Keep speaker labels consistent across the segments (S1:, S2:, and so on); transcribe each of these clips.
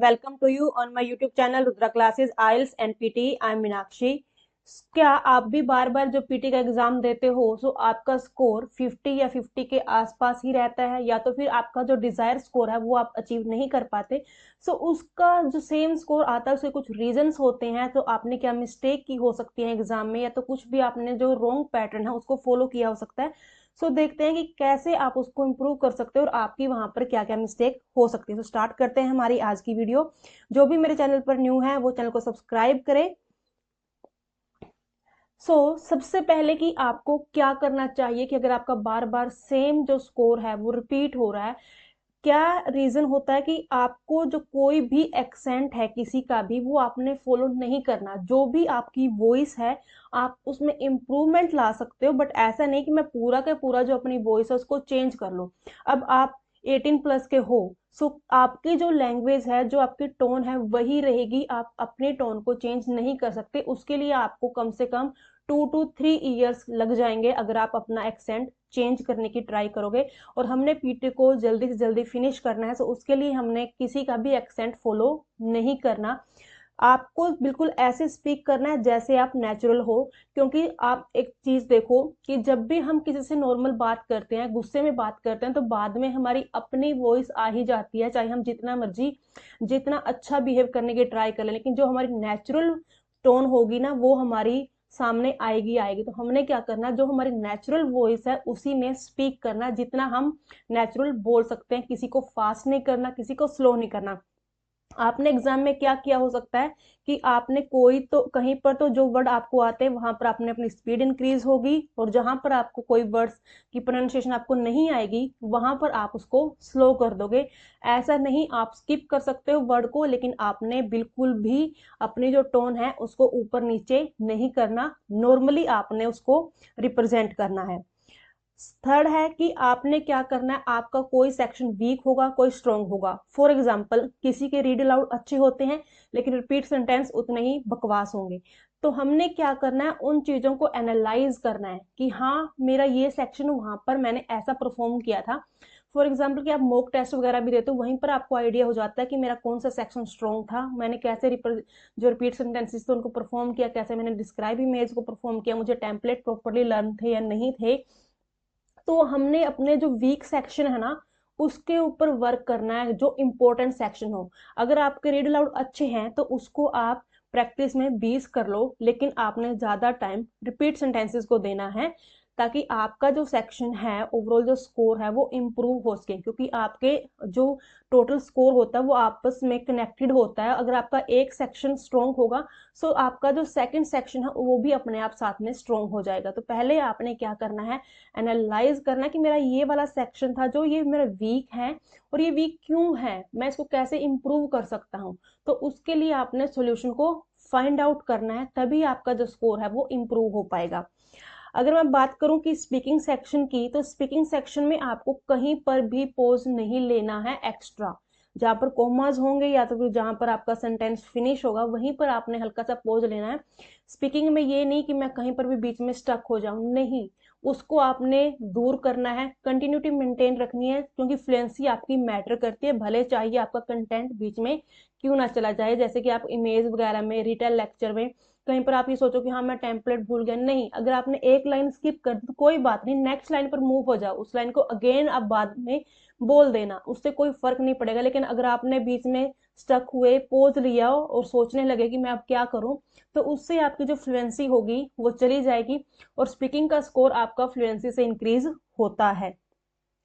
S1: Welcome to you on my YouTube channel Rudra Classes IELTS and PT. I am Meenakshi. क्या आप भी बार बार जब PT का एग्जाम देते हो तो आपका स्कोर 50 या 50 के आसपास ही रहता है, या तो फिर आपका जो डिजायर स्कोर है वो आप अचीव नहीं कर पाते। सो उसका जो सेम स्कोर आता है उसके कुछ रीजंस होते हैं। तो आपने क्या मिस्टेक की हो सकती है एग्जाम में, या तो कुछ भी आपने जो रॉन्ग पैटर्न है उसको फॉलो किया हो सकता है। सो देखते हैं कि कैसे आप उसको इम्प्रूव कर सकते हो और आपकी वहां पर क्या क्या मिस्टेक हो सकती है। तो स्टार्ट करते हैं हमारी आज की वीडियो। जो भी मेरे चैनल पर न्यू है वो चैनल को सब्सक्राइब करें। सबसे पहले कि आपको क्या करना चाहिए कि अगर आपका बार बार सेम जो स्कोर है वो रिपीट हो रहा है, क्या रीजन होता है कि आपको जो कोई भी एक्सेंट है किसी का भी वो आपने फॉलो नहीं करना। जो भी आपकी वॉइस है आप उसमें इम्प्रूवमेंट ला सकते हो, बट ऐसा नहीं कि मैं पूरा का पूरा जो अपनी वॉइस है उसको चेंज कर लूं। अब आप 18+ के हो, आपकी जो लैंग्वेज है, जो आपकी टोन है वही रहेगी। आप अपने टोन को चेंज नहीं कर सकते। उसके लिए आपको कम से कम 2 to 3 years लग जाएंगे अगर आप अपना एक्सेंट चेंज करने की ट्राई करोगे। और हमने पीटी को जल्दी से जल्दी फिनिश करना है, तो उसके लिए हमने किसी का भी एक्सेंट फॉलो नहीं करना। आपको बिल्कुल ऐसे स्पीक करना है जैसे आप नेचुरल हो। क्योंकि आप एक चीज देखो कि जब भी हम किसी से नॉर्मल बात करते हैं, गुस्से में बात करते हैं, तो बाद में हमारी अपनी वॉइस आ ही जाती है, चाहे हम जितना मर्जी जितना अच्छा बिहेव करने की ट्राई कर लें, लेकिन जो हमारी नेचुरल टोन होगी ना वो हमारी सामने आएगी आएगी। तो हमने क्या करना, जो हमारी नेचुरल वॉइस है उसी में स्पीक करना, जितना हम नेचुरल बोल सकते हैं। किसी को फास्ट नहीं करना, किसी को स्लो नहीं करना। आपने एग्जाम में क्या किया हो सकता है कि आपने कोई तो कहीं पर तो जो वर्ड आपको आते हैं वहां पर आपने अपनी स्पीड इंक्रीज होगी, और जहां पर आपको कोई वर्ड्स की प्रोनाउंसिएशन आपको नहीं आएगी वहां पर आप उसको स्लो कर दोगे। ऐसा नहीं, आप स्किप कर सकते हो वर्ड को, लेकिन आपने बिल्कुल भी अपनी जो टोन है उसको ऊपर नीचे नहीं करना। नॉर्मली आपने उसको रिप्रेजेंट करना है। थर्ड है कि आपने क्या करना है, आपका कोई सेक्शन वीक होगा, कोई स्ट्रांग होगा। फॉर एग्जाम्पल, किसी के रीड अलाउड अच्छे होते हैं लेकिन रिपीट सेंटेंस उतने ही बकवास होंगे। तो हमने क्या करना है, उन चीजों को एनालाइज करना है कि हाँ मेरा ये सेक्शन वहां पर मैंने ऐसा परफॉर्म किया था। फॉर एग्जाम्पल कि आप मॉक टेस्ट वगैरह भी देते हो, वहीं पर आपको आइडिया हो जाता है कि मेरा कौन सा सेक्शन स्ट्रॉन्ग था, मैंने कैसे जो रिपीट सेंटेंसेस थे उनको परफॉर्म किया, कैसे मैंने डिस्क्राइब इमेज को परफॉर्म किया, मुझे टेम्पलेट प्रॉपरली लर्न थे या नहीं थे। तो हमने अपने जो वीक सेक्शन है ना उसके ऊपर वर्क करना है, जो इम्पोर्टेंट सेक्शन हो। अगर आपके रीड अलाउड अच्छे हैं तो उसको आप प्रैक्टिस में 20 कर लो, लेकिन आपने ज्यादा टाइम रिपीट सेंटेंसेस को देना है, ताकि आपका जो सेक्शन है ओवरऑल जो स्कोर है वो इम्प्रूव हो सके। क्योंकि आपके जो टोटल स्कोर होता है वो आपस में कनेक्टेड होता है। अगर आपका एक सेक्शन स्ट्रॉन्ग होगा सो आपका जो सेकंड सेक्शन है वो भी अपने आप साथ में स्ट्रॉन्ग हो जाएगा। तो पहले आपने क्या करना है, एनालाइज करना कि मेरा ये वाला सेक्शन था जो ये मेरा वीक है, और ये वीक क्यों है, मैं इसको कैसे इंप्रूव कर सकता हूँ। तो उसके लिए आपने सॉल्यूशन को फाइंड आउट करना है, तभी आपका जो स्कोर है वो इंप्रूव हो पाएगा। अगर मैं बात करूं कि स्पीकिंग सेक्शन की, तो स्पीकिंग सेक्शन में आपको कहीं पर भी पॉज नहीं लेना है एक्स्ट्रा। जहां पर कोमाज होंगे या तो फिर जहां पर आपका सेंटेंस फिनिश होगा वहीं पर आपने हल्का सा पॉज लेना है। स्पीकिंग में ये नहीं कि मैं कहीं पर भी बीच में स्टक हो जाऊं, नहीं, उसको आपने दूर करना है, कंटिन्यूटी मेंटेन रखनी है। क्योंकि फ्लुएंसी आपकी मैटर करती है, भले चाहिए आपका कंटेंट बीच में क्यों ना चला जाए। जैसे कि आप इमेज वगैरह में, रिटेल लेक्चर में कहीं पर आप ये सोचो कि हाँ मैं टेम्पलेट भूल गया, नहीं, अगर आपने एक लाइन स्किप कर दी तो कोई बात नहीं, नेक्स्ट लाइन पर मूव हो जाओ, उस लाइन को अगेन आप बाद में बोल देना, उससे कोई फर्क नहीं पड़ेगा। लेकिन अगर आपने बीच में स्टक हुए पोज लिया और सोचने लगे कि मैं अब क्या करूं, तो उससे आपकी जो फ्लुएंसी होगी वो चली जाएगी। और स्पीकिंग का स्कोर आपका फ्लुएंसी से इंक्रीज होता है,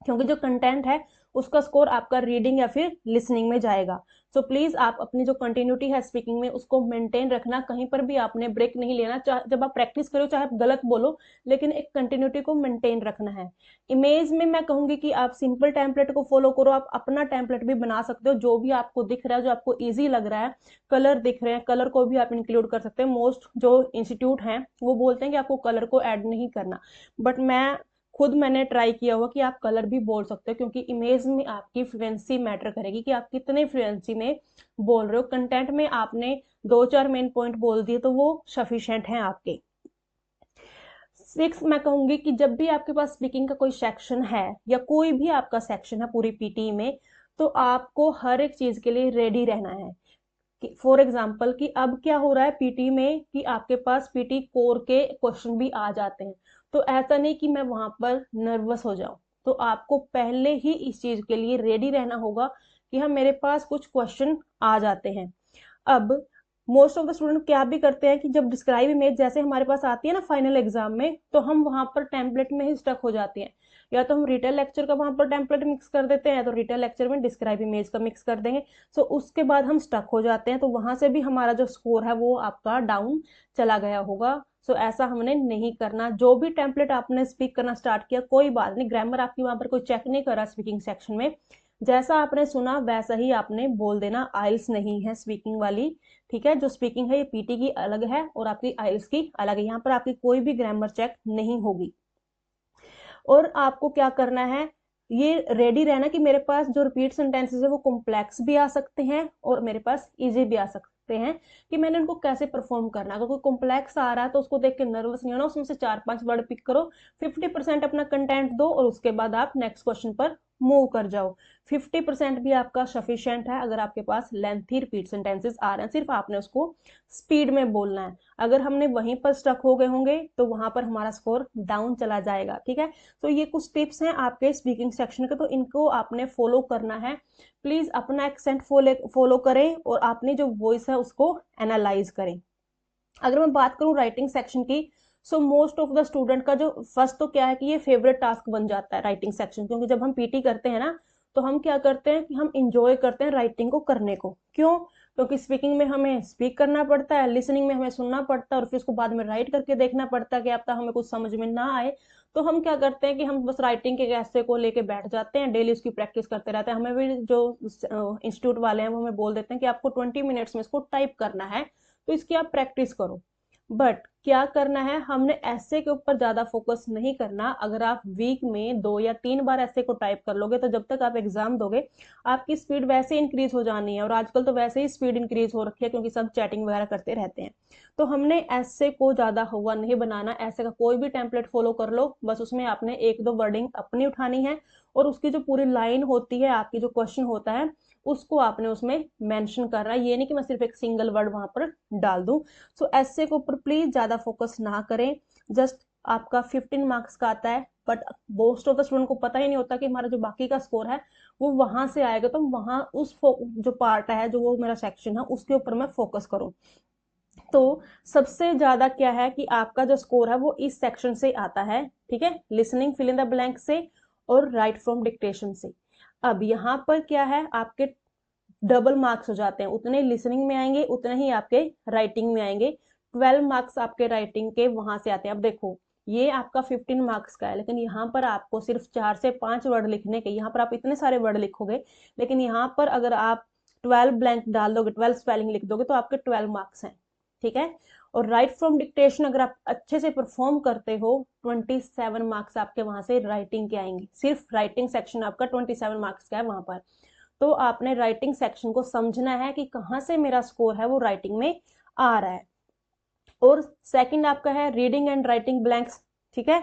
S1: क्योंकि जो कंटेंट है उसका स्कोर आपका रीडिंग या फिर लिसनिंग में जाएगा। सो प्लीज आप अपनी जो कंटिन्यूटी है स्पीकिंग में उसको मेंटेन रखना, कहीं पर भी आपने ब्रेक नहीं लेना। जब आप प्रैक्टिस करो चाहे आप गलत बोलो, लेकिन एक कंटिन्यूटी को मेंटेन रखना है। इमेज में मैं कहूंगी कि आप सिंपल टेम्पलेट को फॉलो करो, आप अपना टेम्पलेट भी बना सकते हो, जो भी आपको दिख रहा है, जो आपको ईजी लग रहा है। कलर दिख रहे हैं, कलर को भी आप इंक्लूड कर सकते हैं। मोस्ट जो इंस्टीट्यूट हैं वो बोलते हैं कि आपको कलर को ऐड नहीं करना, बट मैंने ट्राई किया हुआ कि आप कलर भी बोल सकते हो। क्योंकि इमेज में आपकी फ्लुएंसी मैटर करेगी कि आप कितने फ्लुएंसी में बोल रहे हो। कंटेंट में आपने 2-4 मेन पॉइंट बोल दिए तो वो सफिशिएंट हैं आपके। 6 मैं कहूंगी कि जब भी आपके पास स्पीकिंग का कोई सेक्शन है या कोई भी आपका सेक्शन है पूरी पीटी में, तो आपको हर एक चीज के लिए रेडी रहना है। फॉर एग्जाम्पल कि अब क्या हो रहा है पीटी में कि आपके पास पीटी कोर के क्वेश्चन भी आ जाते हैं, तो ऐसा नहीं कि मैं वहां पर नर्वस हो जाऊं। तो आपको पहले ही इस चीज के लिए रेडी रहना होगा कि हाँ मेरे पास कुछ क्वेश्चन आ जाते हैं। अब मोस्ट ऑफ द स्टूडेंट क्या भी करते हैं कि जब डिस्क्राइब इमेज जैसे हमारे पास आती है ना फाइनल एग्जाम में, तो हम वहां पर टेम्पलेट में ही स्टक हो जाते हैं। या तो हम रिटेल लेक्चर का वहां पर टेम्पलेट मिक्स कर देते हैं, तो रिटेल लेक्चर में डिस्क्राइब इमेज का मिक्स कर देंगे। सो उसके बाद हम स्टक हो जाते हैं, तो वहां से भी हमारा जो स्कोर है वो आपका डाउन चला गया होगा। सो ऐसा हमने नहीं करना। जो भी टेम्पलेट आपने स्पीक करना स्टार्ट किया, कोई बात नहीं, ग्रामर आपकी वहां पर कोई चेक नहीं करा स्पीकिंग सेक्शन में, जैसा आपने सुना वैसा ही आपने बोल देना। आइल्स नहीं है स्पीकिंग वाली, ठीक है। जो स्पीकिंग है ये पीटी की अलग है और आपकी आइल्स की अलग है, यहाँ पर आपकी कोई भी ग्रामर चेक नहीं होगी। और आपको क्या करना है, ये रेडी रहना कि मेरे पास जो रिपीट सेंटेंसेस है वो कॉम्प्लेक्स भी आ सकते हैं और मेरे पास इजी भी आ सकते हैं, कि मैंने उनको कैसे परफॉर्म करना है। अगर कोई कॉम्प्लेक्स आ रहा है तो उसको देख के नर्वस नहीं होना, उसमें से 4-5 वर्ड पिक करो, 50% अपना कंटेंट दो और उसके बाद आप नेक्स्ट क्वेश्चन पर मूव कर जाओ। 50% भी आपका सफिशियंट है अगर आपके पास लेंथी रिपीट सेंटेंसेस आ रहे हैं, सिर्फ आपने उसको स्पीड में बोलना है। अगर हमने वहीं पर स्टक हो गए होंगे तो वहां पर हमारा स्कोर डाउन चला जाएगा, ठीक है। तो ये कुछ टिप्स हैं आपके स्पीकिंग सेक्शन के, तो इनको आपने फॉलो करना है। प्लीज अपना एक्सेंट फॉलो करें और अपनी जो वॉइस है उसको एनालाइज करें। अगर मैं बात करूं राइटिंग सेक्शन की, so most of the student का जो फर्स्ट तो क्या है कि ये फेवरेट टास्क बन जाता है राइटिंग सेक्शन, क्योंकि जब हम पीटी करते हैं ना तो हम क्या करते हैं कि हम इंजॉय करते हैं राइटिंग को करने को। क्यों? क्योंकि स्पीकिंग में हमें स्पीक करना पड़ता है, लिसनिंग में हमें सुनना पड़ता है और फिर उसको बाद में राइट करके देखना पड़ता है कि अब तक हमें कुछ समझ में ना आए। तो हम क्या करते हैं कि हम बस राइटिंग के ऐसे को लेके बैठ जाते हैं, डेली उसकी प्रैक्टिस करते रहते हैं। हमें भी जो इंस्टीट्यूट वाले हैं वो हमें बोल देते हैं कि आपको 20 मिनट्स में इसको टाइप करना है, तो इसकी आप प्रैक्टिस करो। बट क्या करना है, हमने ऐसे के ऊपर ज्यादा फोकस नहीं करना। अगर आप वीक में 2 या 3 बार ऐसे को टाइप कर लोगे तो जब तक आप एग्जाम दोगे आपकी स्पीड वैसे इंक्रीज हो जानी है। और आजकल तो वैसे ही स्पीड इंक्रीज हो रखी है क्योंकि सब चैटिंग वगैरह करते रहते हैं। तो हमने ऐसे को ज्यादा हुआ नहीं बनाना। ऐसे का कोई भी टेम्पलेट फॉलो कर लो, बस उसमें आपने 1-2 वर्डिंग अपनी उठानी है और उसकी जो पूरी लाइन होती है, आपकी जो क्वेश्चन होता है उसको आपने उसमें मेंशन करना है। ये नहीं कि मैं सिर्फ एक सिंगल वर्ड वहां पर डाल दूं। सो ऐसे के ऊपर प्लीज ज्यादा फोकस ना करें। जस्ट आपका 15 मार्क्स का आता है, but most of the student को पता ही नहीं होता कि हमारा जो बाकी का स्कोर है वो वहां से आएगा। तो वहां उस जो पार्ट है, जो वो मेरा सेक्शन है, उसके ऊपर मैं फोकस करूं। तो सबसे ज्यादा क्या है कि आपका जो स्कोर है वो इस सेक्शन से आता है, ठीक है, listening, fill in the blank से और राइट फ्रॉम डिक्टेशन से। अब यहाँ पर क्या है, आपके डबल मार्क्स हो जाते हैं, उतने लिसनिंग में आएंगे उतने ही आपके राइटिंग में आएंगे। 12 मार्क्स आपके राइटिंग के वहां से आते हैं। अब देखो ये आपका 15 मार्क्स का है, लेकिन यहाँ पर आपको सिर्फ 4 से 5 वर्ड लिखने के, यहाँ पर आप इतने सारे वर्ड लिखोगे, लेकिन यहाँ पर अगर आप 12 ब्लैंक डाल दोगे, 12 स्पेलिंग लिख दोगे तो आपके 12 मार्क्स हैं, ठीक है। और राइट फ्रॉम डिक्टेशन अगर आप अच्छे से परफॉर्म करते हो, 27 मार्क्स आपके वहां से राइटिंग के आएंगे। सिर्फ राइटिंग सेक्शन आपका 27 मार्क्स का है वहां पर। तो आपने राइटिंग सेक्शन को समझना है कि कहां से मेरा स्कोर है वो राइटिंग में आ रहा है। और सेकंड आपका है रीडिंग एंड राइटिंग ब्लैंक्स, ठीक है।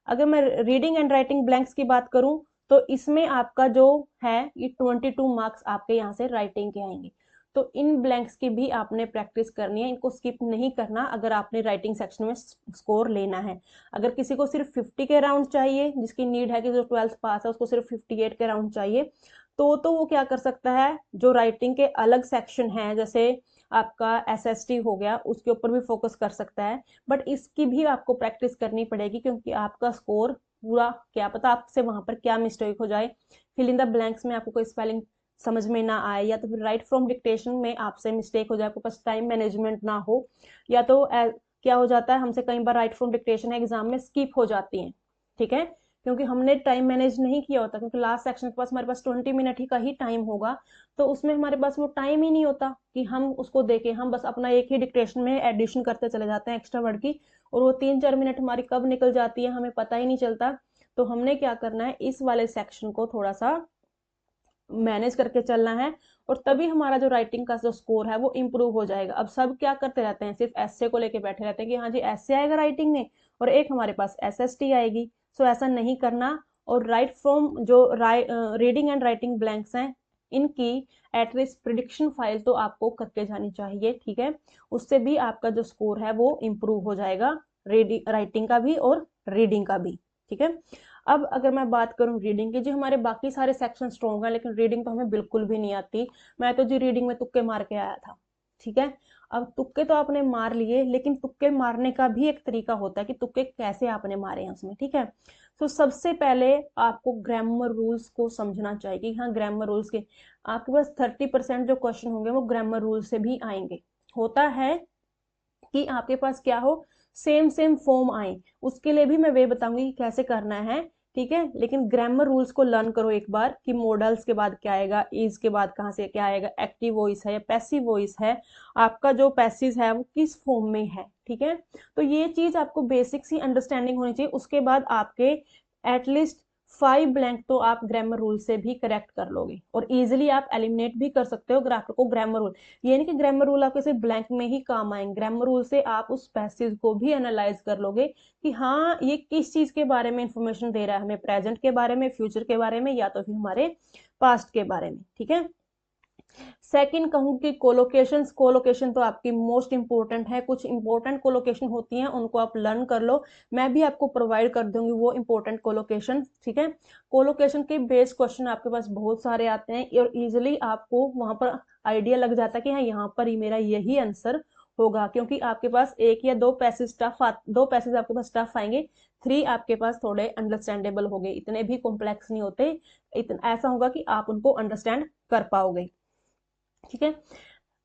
S1: अगर मैं रीडिंग एंड राइटिंग ब्लैंक्स की बात करूं तो इसमें आपका जो है ये 22 मार्क्स आपके यहाँ से राइटिंग के आएंगे। तो इन ब्लैंक्स की भी आपने प्रैक्टिस करनी है, इनको स्किप नहीं करना अगर आपने राइटिंग सेक्शन में स्कोर लेना है। अगर किसी को सिर्फ 50 के राउंड चाहिए, जिसकी नीड है कि जो 12th पास है उसको सिर्फ 58 के राउंड चाहिए, तो वो क्या कर सकता है, जो राइटिंग के अलग सेक्शन है जैसे आपका एसएसटी हो गया, उसके ऊपर भी फोकस कर सकता है। बट इसकी भी आपको प्रैक्टिस करनी पड़ेगी क्योंकि आपका स्कोर पूरा, क्या पता आपसे वहां पर क्या मिस्टेक हो जाए, फिल इन द ब्लैंक्स में आपको कोई स्पेलिंग समझ में ना आए, या तो फिर राइट फ्रॉम डिक्टेशन में आपसे मिस्टेक हो जाए, आपके पास टाइम मैनेजमेंट ना हो, या तो क्या हो जाता है हमसे कई बार राइट फ्रॉम डिक्टेशन एग्जाम में स्किप हो जाती है, ठीक है, क्योंकि हमने टाइम मैनेज नहीं किया होता। क्योंकि लास्ट सेक्शन के पास हमारे पास 20 मिनट ही का ही टाइम होगा, तो उसमें हमारे पास वो टाइम ही नहीं होता कि हम उसको देखें। हम बस अपना एक ही डिक्टेशन में एडिशन करते चले जाते हैं एक्स्ट्रा वर्ड की, और वो 3-4 मिनट हमारी कब निकल जाती है हमें पता ही नहीं चलता। तो हमने क्या करना है, इस वाले सेक्शन को थोड़ा सा मैनेज करके चलना है, और तभी हमारा जो राइटिंग का जो स्कोर है वो इम्प्रूव हो जाएगा। अब सब क्या करते रहते हैं, सिर्फ एसए को लेके बैठे रहते हैं कि हाँ जी एसए आएगा राइटिंग में और एक हमारे पास एसएसटी आएगी। सो ऐसा नहीं करना। और राइट फ्रॉम जो रीडिंग एंड राइटिंग ब्लैंक्स हैं, इनकी एटलीस्ट प्रिडिक्शन फाइल तो आपको करके जानी चाहिए, ठीक है। उससे भी आपका जो स्कोर है वो इम्प्रूव हो जाएगा, राइटिंग का भी और रीडिंग का भी, ठीक है। अब अगर मैं बात करूं रीडिंग की, जी हमारे बाकी सारे सेक्शन स्ट्रॉन्ग है लेकिन रीडिंग तो हमें बिल्कुल भी नहीं आती। मैं तो जी रीडिंग में तुक्के मार के आया था, ठीक है। अब तुक्के तो आपने मार लिए, लेकिन तुक्के मारने का भी एक तरीका होता है कि तुक्के कैसे आपने मारे हैं उसमें, ठीक है। तो सबसे पहले आपको ग्रामर रूल्स को समझना चाहिए कि हाँ ग्रामर रूल्स के आपके पास 30% जो क्वेश्चन होंगे वो ग्रामर रूल से भी आएंगे। होता है कि आपके पास क्या हो, सेम सेम फॉर्म आए, उसके लिए भी मैं वे बताऊंगी कि कैसे करना है, ठीक है। लेकिन ग्रामर रूल्स को लर्न करो एक बार कि मॉडल्स के बाद क्या आएगा, इज के बाद कहाँ से क्या आएगा, एक्टिव वॉइस है या पैसिव वॉइस है, आपका जो पैसिव है वो किस फॉर्म में है, ठीक है। तो ये चीज आपको बेसिक सी अंडरस्टैंडिंग होनी चाहिए। उसके बाद आपके एटलीस्ट 5 ब्लैंक तो आप ग्रामर रूल से भी करेक्ट कर लोगे और इजिली आप एलिमिनेट भी कर सकते हो ग्राफर को ग्रामर रूल। ये नहीं कि ग्रामर रूल आपके सिर्फ ब्लैंक में ही काम आएंगे, ग्रामर रूल से आप उस पैसेज को भी एनालाइज कर लोगे कि हाँ ये किस चीज के बारे में इंफॉर्मेशन दे रहा है, हमें प्रेजेंट के बारे में, फ्यूचर के बारे में, या तो फिर हमारे पास्ट के बारे में, ठीक है। सेकंड कहूँ कि कोलोकेशन तो आपकी मोस्ट इंपॉर्टेंट है। कुछ इंपॉर्टेंट कोलोकेशन होती हैं उनको आप लर्न कर लो, मैं भी आपको प्रोवाइड कर दूंगी वो इंपॉर्टेंट कोलोकेशन, ठीक है। कोलोकेशन के बेस क्वेश्चन आपके पास बहुत सारे आते हैं और इजिली आपको वहां पर आइडिया लग जाता है कि हाँ यहाँ पर ही मेरा यही आंसर होगा, क्योंकि आपके पास एक या दो पैसेज दो पैसेज आपके पास टफ आएंगे, 3 आपके पास थोड़े अंडरस्टैंडेबल हो गए, इतने भी कॉम्प्लेक्स नहीं होते, इतना ऐसा होगा कि आप उनको अंडरस्टैंड कर पाओगे, ठीक है।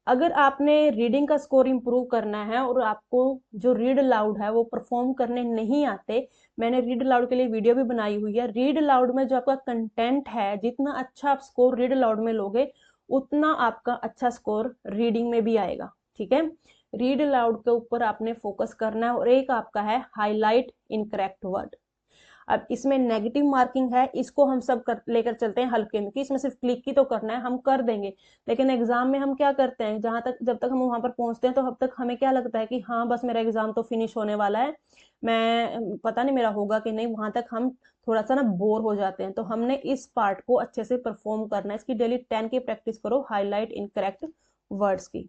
S1: अगर आपने रीडिंग का स्कोर इंप्रूव करना है और आपको जो रीड लाउड है वो परफॉर्म करने नहीं आते, मैंने रीड लाउड के लिए वीडियो भी बनाई हुई है। रीड लाउड में जो आपका कंटेंट है, जितना अच्छा आप स्कोर रीड लाउड में लोगे उतना आपका अच्छा स्कोर रीडिंग में भी आएगा, ठीक है। रीड लाउड के ऊपर आपने फोकस करना है। और एक आपका है हाईलाइट इनकरेक्ट वर्ड। अब इसमें नेगेटिव मार्किंग है, इसको हम सब लेकर चलते हैं हल्के में कि इसमें सिर्फ क्लिक ही तो करना है, हम कर देंगे। लेकिन एग्जाम में हम क्या करते हैं, जहां तक जब तक हम वहां पर पहुंचते हैं तो अब तक हमें क्या लगता है कि हाँ बस मेरा एग्जाम तो फिनिश होने वाला है, मैं पता नहीं मेरा होगा कि नहीं, वहां तक हम थोड़ा सा ना बोर हो जाते हैं। तो हमने इस पार्ट को अच्छे से परफॉर्म करना है। इसकी डेली 10 की प्रैक्टिस करो, हाईलाइट इनकरेक्ट वर्ड्स की।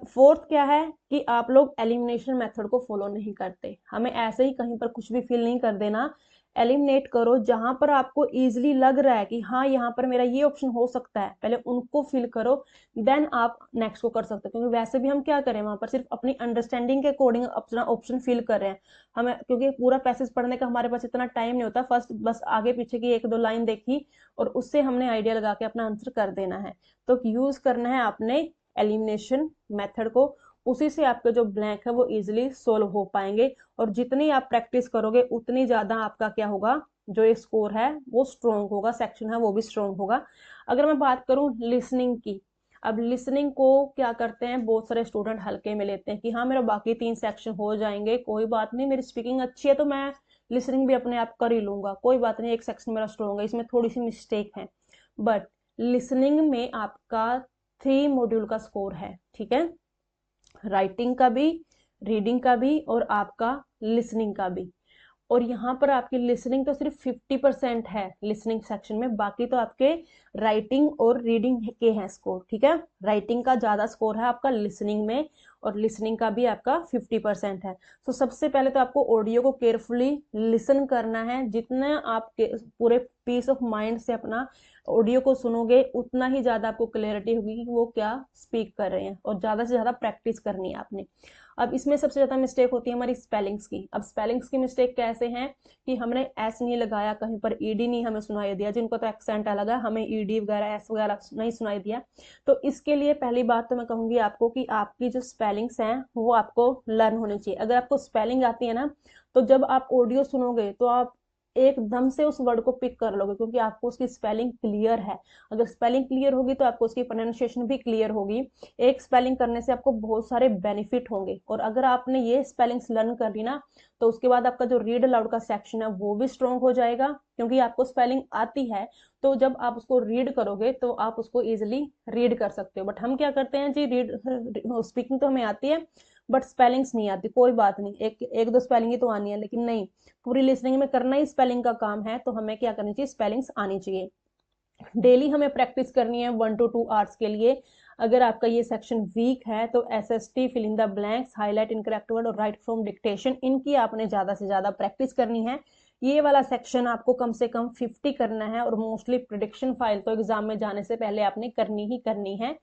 S1: फोर्थ क्या है कि आप लोग एलिमिनेशन मेथड को फॉलो नहीं करते। हमें ऐसे ही कहीं पर कुछ भी फिल नहीं कर देना, एलिमिनेट करो जहां पर आपको इजीली लग रहा है कि हाँ यहाँ पर मेरा ये ऑप्शन हो सकता है, पहले उनको फिल करो, देन आप नेक्स्ट को कर सकते हो। क्योंकि वैसे भी हम क्या करें, वहां पर सिर्फ अपनी अंडरस्टैंडिंग के अकॉर्डिंग अपना ऑप्शन फिल कर रहे हैं हमें, क्योंकि पूरा पैसेज पढ़ने का हमारे पास इतना टाइम नहीं होता। फर्स्ट बस आगे पीछे की एक दो लाइन देखी और उससे हमने आइडिया लगा के अपना आंसर कर देना है। तो यूज करना है आपने एलिमिनेशन मेथड को, उसी से आपके जो ब्लैंक है वो इजिली सोल्व हो पाएंगे। और जितनी आप प्रैक्टिस करोगे उतनी ज्यादा आपका क्या होगा, जो ये स्कोर है वो स्ट्रोंग होगा, सेक्शन है वो भी स्ट्रोंग होगा। अगर मैं बात करूं लिसनिंग की, अब लिसनिंग को क्या करते हैं बहुत सारे स्टूडेंट हल्के में लेते हैं कि हाँ मेरा बाकी 3 सेक्शन हो जाएंगे, कोई बात नहीं, मेरी स्पीकिंग अच्छी है तो मैं लिसनिंग भी अपने आप कर ही लूंगा, कोई बात नहीं, एक सेक्शन मेरा स्ट्रोंग है, इसमें थोड़ी सी मिस्टेक है। बट लिसनिंग में आपका 3 मॉड्यूल का स्कोर है, ठीक है, राइटिंग का भी, रीडिंग का भी और आपका लिसनिंग का भी। और यहाँ पर आपकी लिसनिंग तो सिर्फ 50% है लिसनिंग सेक्शन में, बाकी तो आपके राइटिंग और रीडिंग के हैं स्कोर, ठीक है। राइटिंग का ज्यादा स्कोर है आपका लिसनिंग में और लिसनिंग का भी आपका 50% है। तो सबसे पहले तो आपको ऑडियो को केयरफुली लिसन करना है, जितना आप पूरे पीस ऑफ माइंड से अपना ऑडियो को सुनोगे उतना ही ज्यादा आपको क्लैरिटी होगी कि वो क्या स्पीक कर रहे हैं, और ज्यादा से ज्यादा प्रैक्टिस करनी है आपने। अब इसमें सबसे ज्यादा मिस्टेक होती है हमारी स्पेलिंग्स की। अब स्पेलिंग्स की मिस्टेक कैसे हैं कि हमने एस नहीं लगाया, कहीं पर ईडी नहीं हमें सुनाई दिया, जिनको तो एक्सेंट अलग है हमें ईडी वगैरह एस वगैरह नहीं सुनाई दिया। तो इसके लिए पहली बात तो मैं कहूंगी आपको कि आपकी जो स्पेलिंग्स हैं वो आपको लर्न होनी चाहिए। अगर आपको स्पेलिंग आती है ना, तो जब आप ऑडियो सुनोगे तो आप एकदम से उस वर्ड को पिक कर लोगे, क्योंकि आपको उसकी स्पेलिंग क्लियर है। अगर स्पेलिंग क्लियर होगी तो आपको उसकी प्रोनाउंसिएशन भी क्लियर होगी। एक स्पेलिंग करने से आपको बहुत सारे बेनिफिट होंगे, और अगर आपने ये स्पेलिंग्स लर्न कर ली ना, तो उसके बाद आपका जो रीड अलाउड का सेक्शन है वो भी स्ट्रॉन्ग हो जाएगा, क्योंकि आपको स्पेलिंग आती है। तो जब आप उसको रीड करोगे तो आप उसको इजिली रीड कर सकते हो। बट हम क्या करते हैं जी, रीड स्पीकिंग तो हमें आती है बट स्पेलिंग्स नहीं आती, कोई बात नहीं, एक एक दो स्पेलिंग ही तो आनी है, लेकिन नहीं, पूरी लिसनिंग में करना ही स्पेलिंग का काम है, तो हमें क्या करनी चाहिए, स्पेलिंग्स आनी चाहिए। डेली हमें प्रैक्टिस करनी है 1 to 2 आवर्स के लिए। अगर आपका ये सेक्शन वीक है तो SST, fill in the blanks, highlight incorrect word और राइट फ्रॉम डिक्टेशन, इनकी आपने ज़्यादा से ज़्यादा प्रैक्टिस करनी है। ये वाला सेक्शन आपको कम से कम 50 करना है, और मोस्टली प्रिडिक्शन फाइल तो एग्जाम में जाने से पहले आपने करनी ही करनी है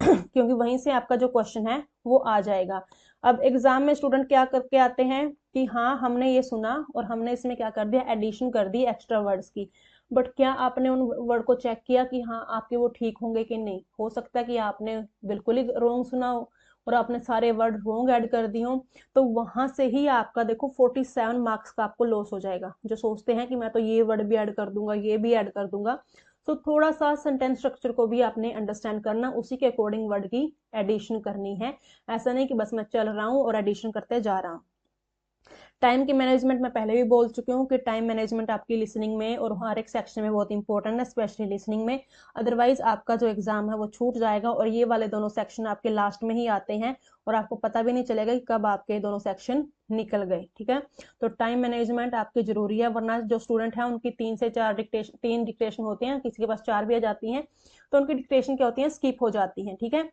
S1: क्योंकि वहीं से आपका जो क्वेश्चन है वो आ जाएगा। अब एग्जाम में स्टूडेंट क्या करके आते हैं कि हाँ हमने ये सुना और हमने इसमें क्या कर दिया, एडिशन कर दी एक्स्ट्रा वर्ड्स की, बट क्या आपने उन वर्ड को चेक किया कि हाँ आपके वो ठीक होंगे कि नहीं। हो सकता है कि आपने बिल्कुल ही रॉन्ग सुना हो और आपने सारे वर्ड रॉन्ग ऐड कर दिए हो, तो वहां से ही आपका देखो 47 मार्क्स का आपको लॉस हो जाएगा। जो सोचते हैं कि मैं तो ये वर्ड भी ऐड कर दूंगा, ये भी ऐड कर दूंगा, तो थोड़ा सा सेंटेंस स्ट्रक्चर को भी आपने अंडरस्टैंड करना, उसी के अकॉर्डिंग वर्ड की एडिशन करनी है। ऐसा नहीं कि बस मैं चल रहा हूँ और एडिशन करते जा रहा हूँ। टाइम की मैनेजमेंट मैं पहले भी बोल चुकी हूँ कि टाइम मैनेजमेंट आपकी लिसनिंग में और हर एक सेक्शन में बहुत इंपॉर्टेंट है, स्पेशली लिसनिंग में। अदरवाइज आपका जो एग्जाम है वो छूट जाएगा, और ये वाले दोनों सेक्शन आपके लास्ट में ही आते हैं और आपको पता भी नहीं चलेगा कि कब आपके दोनों सेक्शन निकल गए। ठीक है, तो टाइम मैनेजमेंट आपकी जरूरी है, वरना जो स्टूडेंट है उनकी 3 से 4 डिक्टेशन, 3 डिक्टेशन होती हैं, किसी के पास 4 भी आ जाती हैं, तो उनकी डिक्टेशन क्या होती है, स्किप हो जाती है। ठीक है,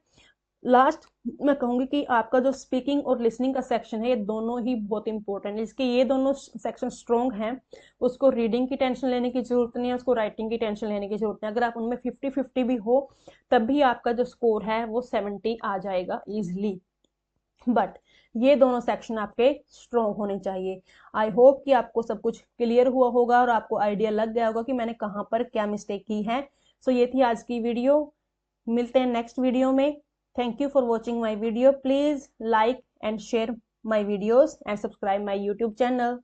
S1: लास्ट मैं कहूंगी कि आपका जो स्पीकिंग और लिसनिंग का सेक्शन है ये दोनों ही बहुत इंपॉर्टेंट है। इसके ये दोनों सेक्शन स्ट्रॉन्ग हैं, उसको रीडिंग की टेंशन लेने की जरूरत नहीं है, उसको राइटिंग की टेंशन लेने की जरूरत नहीं है। अगर आप उनमें 50-50 भी हो तब भी आपका जो स्कोर है वो 70 आ जाएगा इजिली, बट ये दोनों सेक्शन आपके स्ट्रॉन्ग होने चाहिए। आई होप कि आपको सब कुछ क्लियर हुआ होगा और आपको आइडिया लग गया होगा कि मैंने कहाँ पर क्या मिस्टेक की है। सो ये थी आज की वीडियो, मिलते हैं नेक्स्ट वीडियो में। Thank you for watching my video, please like and share my videos and subscribe my YouTube channel.